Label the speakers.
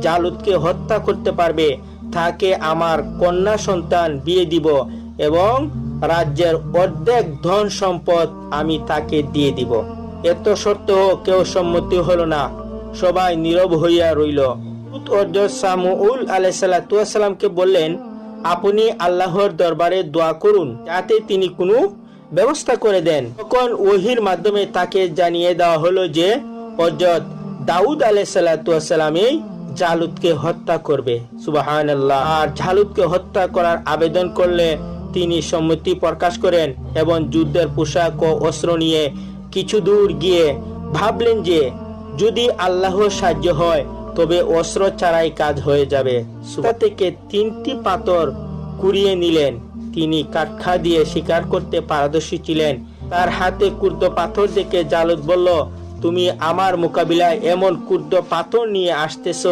Speaker 1: জালুতকে হত্যা করতে পারবে তাকে আমার কন্যা সন্তান বিয়ে দিব এবং রাজ্যের অর্ধেক ধন সম্পদ আমি তাকে দিয়ে দিব। এত সত্ত্বেও কেউ সম্মতি হলো না, সবাই নীরব হইয়া রইল। হযরত সামূউল আলাইহিস সালামকে বললেন, আপনি আল্লাহর দরবারে দোয়া করুন যাতে তিনি কোনো ব্যবস্থা করে দেন। তখন ওহীর মাধ্যমে তাকে জানিয়ে দেওয়া হলো যে হযরত দাউদ আলাইহিস সালামই জালুতকে হত্যা করবে। সুবহানাল্লাহ। আর জালুতকে হত্যা করার আবেদন করলে তিনি সম্মতি প্রকাশ করেন এবং যুদ্ধের পোশাক ও অস্ত্র নিয়ে কিছু দূর গিয়ে ভাবলেন যে যদি আল্লাহর সাহায্য হয় তবে অস্ত্র ছাড়াই কাজ হয়ে যাবে। সুতা থেকে 3টি পাথর কুড়িয়ে নিলেন। তিনি কাঠখা দিয়ে শিকার করতে পারদর্শী ছিলেন। তার হাতে কুর্দ পাথর দেখে জালুত বলল, তুমি আমার মোকাবিলায় এমন কুর্দ পাথর নিয়ে আসতেছো